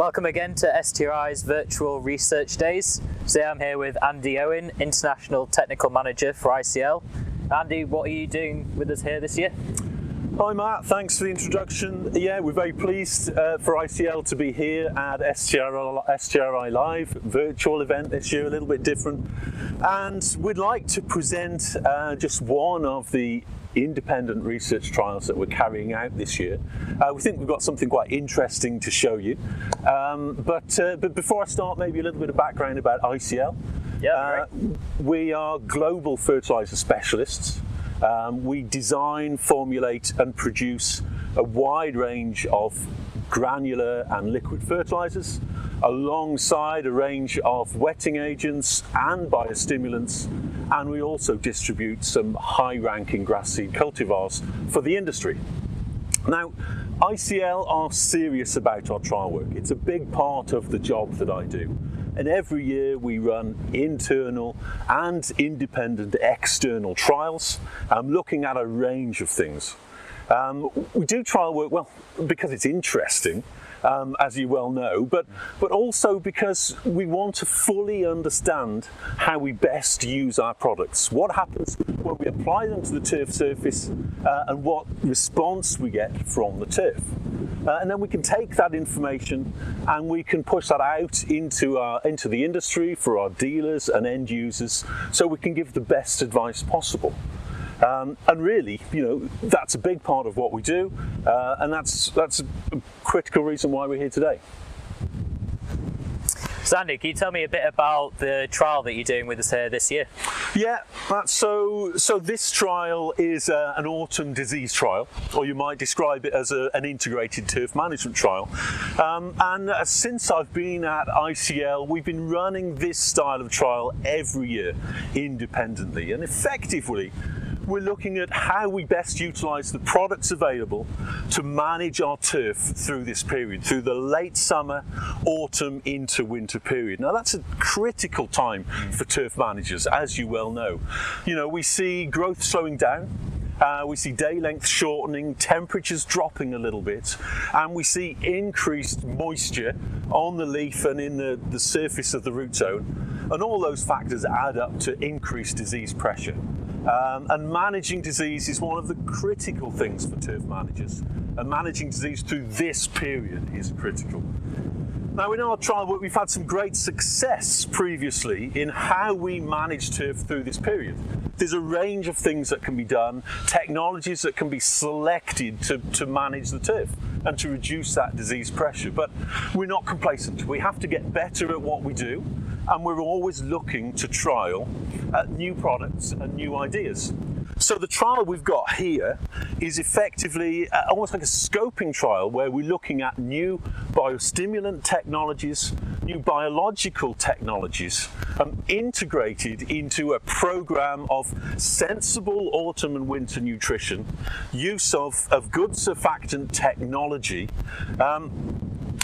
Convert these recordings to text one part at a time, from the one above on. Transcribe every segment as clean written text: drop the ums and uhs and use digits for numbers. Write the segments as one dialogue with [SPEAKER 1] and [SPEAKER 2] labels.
[SPEAKER 1] Welcome again to STRI's Virtual Research Days. Today I'm here with Andy Owen, International Technical Manager for ICL. Andy, what are you doing with us here this year?
[SPEAKER 2] Hi Matt, thanks for the introduction. Yeah, we're very pleased for ICL to be here at STRI Live, virtual event this year, a little bit different. And we'd like to present just one of the independent research trials that we're carrying out this year. We think we've got something quite interesting to show you. But before I start, maybe a little bit of background about ICL.
[SPEAKER 1] Yeah,
[SPEAKER 2] we are global fertiliser specialists. We design, formulate and produce a wide range of granular and liquid fertilisers alongside a range of wetting agents and biostimulants, and we also distribute some high-ranking grass seed cultivars for the industry. Now, ICL are serious about our trial work. It's a big part of the job that I do. And every year we run internal and independent external trials, looking at a range of things. We do trial work, well, because it's interesting, as you well know, but also because we want to fully understand how we best use our products. What happens when we apply them to the turf surface and what response we get from the turf. And then we can take that information and we can push that out into the industry for our dealers and end users, so we can give the best advice possible. And really, you know, that's a big part of what we do, and that's a critical reason why we're here today.
[SPEAKER 1] So Andy, can you tell me a bit about the trial that you're doing with us here this year?
[SPEAKER 2] Yeah, so this trial is an autumn disease trial, or you might describe it as an integrated turf management trial. And since I've been at ICL, we've been running this style of trial every year independently, and effectively we're looking at how we best utilise the products available to manage our turf through this period, through the late summer, autumn into winter period. Now that's a critical time for turf managers, as you well know. You know, we see growth slowing down, we see day length shortening, temperatures dropping a little bit, and we see increased moisture on the leaf and in the surface of the root zone. And all those factors add up to increased disease pressure. And managing disease is one of the critical things for turf managers, and managing disease through this period is critical. Now, in our trial work, we've had some great success previously in how we manage turf through this period. There's a range of things that can be done, technologies that can be selected to manage the turf and to reduce that disease pressure. But we're not complacent. We have to get better at what we do, and we're always looking to trial new products and new ideas. So the trial we've got here is effectively almost like a scoping trial, where we're looking at new biostimulant technologies, new biological technologies, integrated into a program of sensible autumn and winter nutrition, use of good surfactant technology,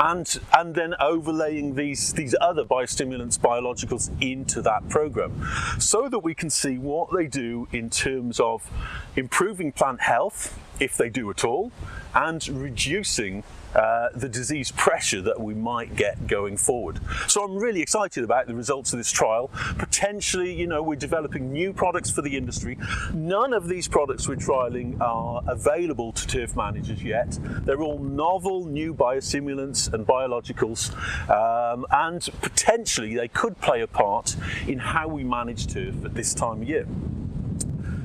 [SPEAKER 2] and then overlaying these other biostimulants, biologicals into that program, so that we can see what they do in terms of improving plant health, if they do at all, and reducing the disease pressure that we might get going forward. So I'm really excited about the results of this trial. Potentially, you know, we're developing new products for the industry. None of these products we're trialing are available to turf managers yet. They're all novel new biostimulants and biologicals, and potentially they could play a part in how we manage turf at this time of year.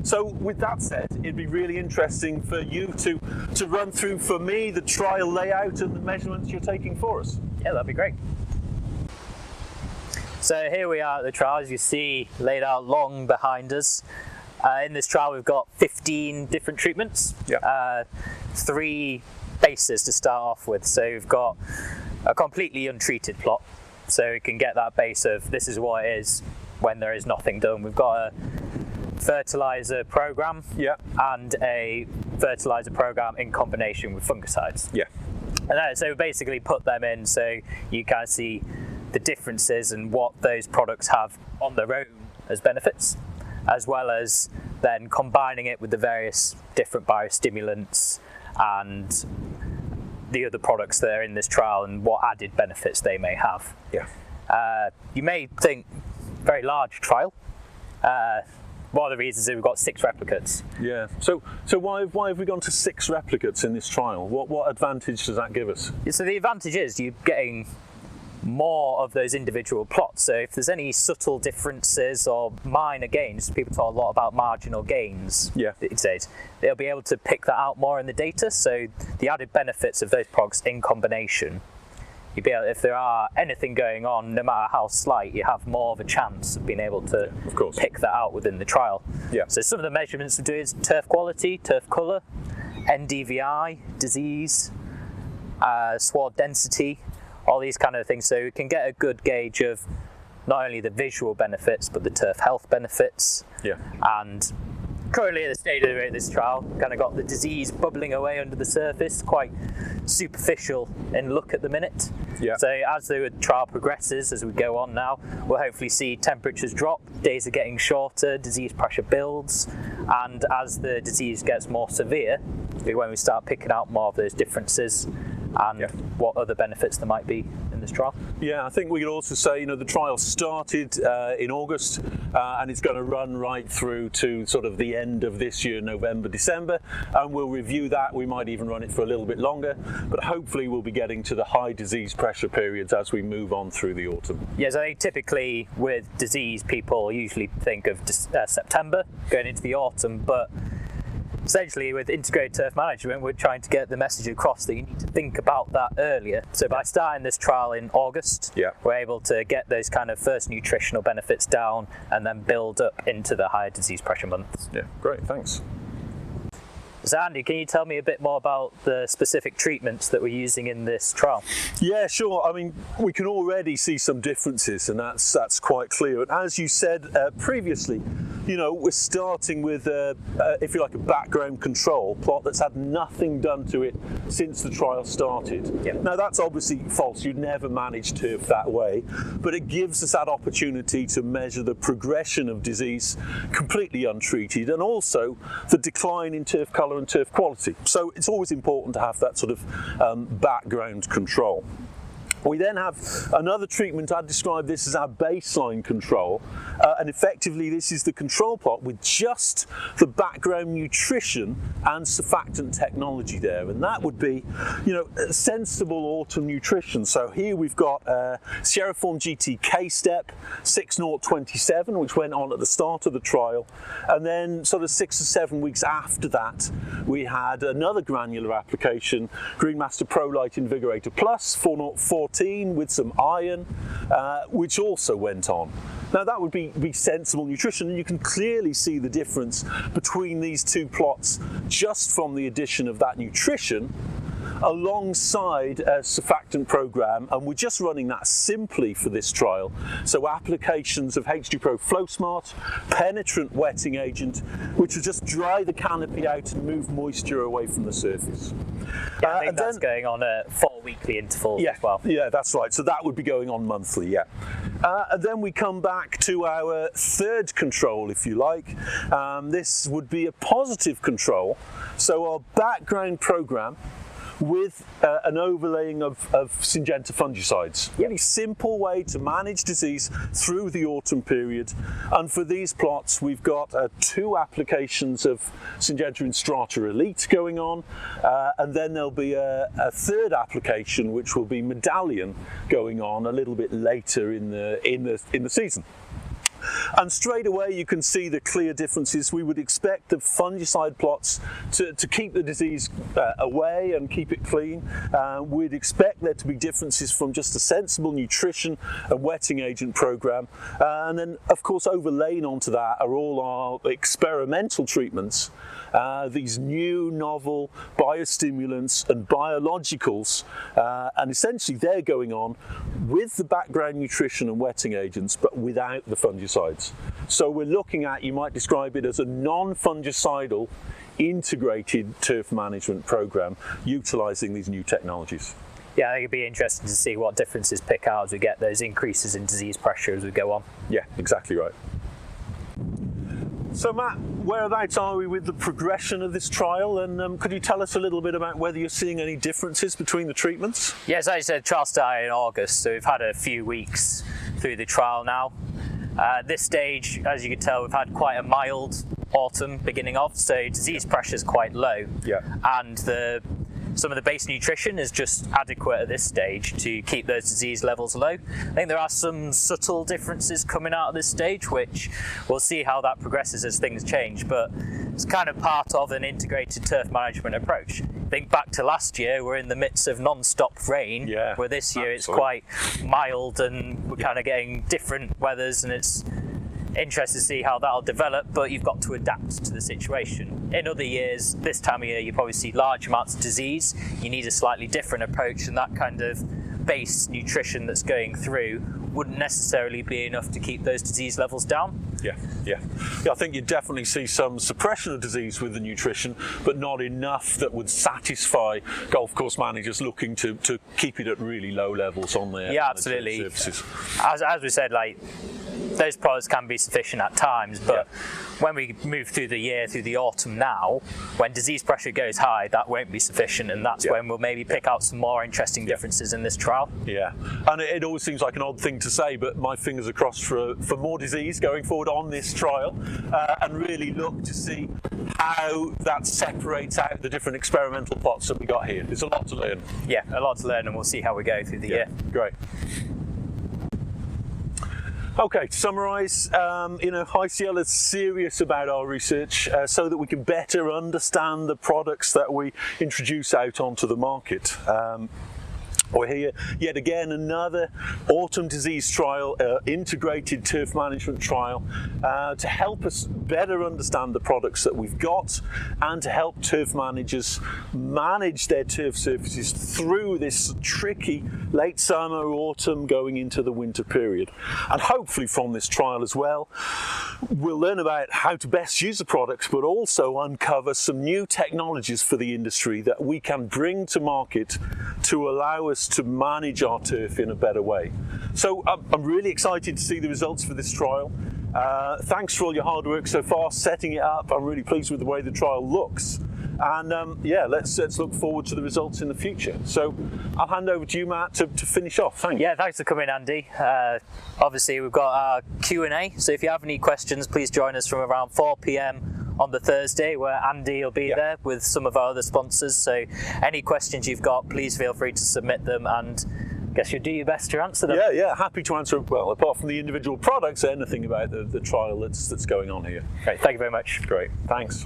[SPEAKER 2] So with that said, it'd be really interesting for you to run through for me the trial layout and the measurements you're taking for us.
[SPEAKER 1] Yeah, that'd be great. So here we are at the trial, as you see, laid out long behind us. In this trial we've got 15 different treatments, 3 bases to start off with. So we've got a completely untreated plot, so we can get that base of this is what it is when there is nothing done. We've got a fertilizer program and a fertilizer program in combination with fungicides. And so we basically put them in so you can see the differences and what those products have on their own as benefits, as well as then combining it with the various different biostimulants and the other products that are in this trial and what added benefits they may have.
[SPEAKER 2] Yeah.
[SPEAKER 1] You may think, very large trial. One of the reasons is we've got 6 replicates.
[SPEAKER 2] Yeah. So why have we gone to 6 replicates in this trial? What advantage does that give us?
[SPEAKER 1] So the advantage is you're getting more of those individual plots. So if there's any subtle differences or minor gains, people talk a lot about marginal gains these days, they'll be able to pick that out more in the data. So the added benefits of those products in combination, you'll be able, if there are anything going on, no matter how slight, you have more of a chance of being able to pick that out within the trial.
[SPEAKER 2] Yeah.
[SPEAKER 1] So some of the measurements we do is turf quality, turf colour, NDVI, disease, sward density, all these kind of things. So we can get a good gauge of not only the visual benefits, but the turf health benefits.
[SPEAKER 2] Yeah.
[SPEAKER 1] And currently at the stage of this trial, kind of got the disease bubbling away under the surface, quite superficial in look at the minute.
[SPEAKER 2] Yeah.
[SPEAKER 1] So as the trial progresses, as we go on now, we'll hopefully see temperatures drop, days are getting shorter, disease pressure builds, and as the disease gets more severe, when we start picking out more of those differences and what other benefits there might be in this trial.
[SPEAKER 2] Yeah, I think we could also say, the trial started in August and it's going to run right through to sort of the end of this year, November, December, and we'll review that. We might even run it for a little bit longer, but hopefully we'll be getting to the high disease pressure periods as we move on through the autumn.
[SPEAKER 1] Yes, I think typically with disease, people usually think of September going into the autumn, but essentially with integrated turf management, we're trying to get the message across that you need to think about that earlier. So by starting this trial in August, we're able to get those kind of first nutritional benefits down and then build up into the higher disease pressure months.
[SPEAKER 2] Yeah, great, thanks.
[SPEAKER 1] So Andy, can you tell me a bit more about the specific treatments that we're using in this trial? Yeah,
[SPEAKER 2] sure. I mean, we can already see some differences, and that's quite clear. And as you said previously, we're starting with, if you like, a background control plot that's had nothing done to it since the trial started.
[SPEAKER 1] Yeah.
[SPEAKER 2] Now, that's obviously false. You'd never manage turf that way, but it gives us that opportunity to measure the progression of disease completely untreated, and also the decline in turf colour and turf quality. So it's always important to have that sort of background control. We then have another treatment. I'd describe this as our baseline control, and effectively this is the control plot with just the background nutrition and surfactant technology there, and that would be, sensible autumn nutrition. So here we've got Sierraform GT K-Step 6027, which went on at the start of the trial, and then sort of 6 or 7 weeks after that we had another granular application, Greenmaster ProLite Invigorator Plus 4014 with some iron, which also went on. Now that would be sensible nutrition, and you can clearly see the difference between these two plots just from the addition of that nutrition alongside a surfactant program, and we're just running that simply for this trial. So applications of HD Pro Flow Smart, penetrant wetting agent, which will just dry the canopy out and move moisture away from the surface.
[SPEAKER 1] Yeah, I think that's going on at 4 weekly intervals as well.
[SPEAKER 2] Yeah, that's right. So that would be going on monthly, and then we come back to our third control, if you like. This would be a positive control. So our background program with an overlaying of Syngenta fungicides. Really simple way to manage disease through the autumn period. And for these plots, we've got 2 applications of Syngenta Instrata Elite going on, and then there'll be a third application, which will be Medallion, going on a little bit later in the season. And straight away you can see the clear differences. We would expect the fungicide plots to keep the disease away and keep it clean. We'd expect there to be differences from just a sensible nutrition and wetting agent program. And then of course overlaying onto that are all our experimental treatments. These new novel biostimulants and biologicals, and essentially they're going on with the background nutrition and wetting agents but without the fungicides. So we're looking at, you might describe it as a non-fungicidal integrated turf management program utilising these new technologies.
[SPEAKER 1] Yeah, I think it'd be interesting to see what differences pick out as we get those increases in disease pressure as we go on.
[SPEAKER 2] Yeah, exactly right. So Matt, whereabouts are we with the progression of this trial, and could you tell us a little bit about whether you're seeing any differences between the treatments?
[SPEAKER 1] Yes, as I said, trial started in August, so we've had a few weeks through the trial now. At this stage, as you can tell, we've had quite a mild autumn beginning off, so disease pressure is quite low, and some of the base nutrition is just adequate at this stage to keep those disease levels low. I think there are some subtle differences coming out of this stage, which we'll see how that progresses as things change, but it's kind of part of an integrated turf management approach. Think back to last year, we're in the midst of non-stop rain, where this year it's quite mild and we're kind of getting different weathers, and it's interested to see how that'll develop, but you've got to adapt to the situation. In other years, this time of year, you probably see large amounts of disease. You need a slightly different approach, and that kind of base nutrition that's going through wouldn't necessarily be enough to keep those disease levels down.
[SPEAKER 2] Yeah, I think you definitely see some suppression of disease with the nutrition, but not enough that would satisfy golf course managers looking to keep it at really low levels on their
[SPEAKER 1] absolutely.
[SPEAKER 2] surfaces.
[SPEAKER 1] As we said, like, those products can be sufficient at times, but when we move through the year, through the autumn now, when disease pressure goes high, that won't be sufficient, and that's when we'll maybe pick out some more interesting differences in this trial.
[SPEAKER 2] And it always seems like an odd thing to say, but my fingers are crossed for more disease going forward on this trial, and really look to see how that separates out the different experimental plots that we got here. There's a lot to learn.
[SPEAKER 1] Yeah, a lot to learn, and we'll see how we go through the year.
[SPEAKER 2] Great. Okay, to summarise, ICL is serious about our research so that we can better understand the products that we introduce out onto the market. We're here yet again, another autumn disease trial, integrated turf management trial, to help us better understand the products that we've got and to help turf managers manage their turf surfaces through this tricky late summer, autumn, going into the winter period. And hopefully from this trial as well, we'll learn about how to best use the products, but also uncover some new technologies for the industry that we can bring to market to allow us to manage our turf in a better way. So I'm really excited to see the results for this trial. Thanks for all your hard work so far setting it up. I'm really pleased with the way the trial looks, and let's look forward to the results in the future. So I'll hand over to you, Matt, to finish off. Thanks.
[SPEAKER 1] Yeah, thanks for coming, Andy. Obviously we've got our Q&A, so if you have any questions, please join us from around 4 p.m. on the Thursday, where Andy will be there with some of our other sponsors. So any questions you've got, please feel free to submit them, and I guess you'll do your best to answer them.
[SPEAKER 2] Yeah, happy to answer. Well, apart from the individual products, anything about the trial that's going on here.
[SPEAKER 1] Great, thank you very much.
[SPEAKER 2] Great, thanks.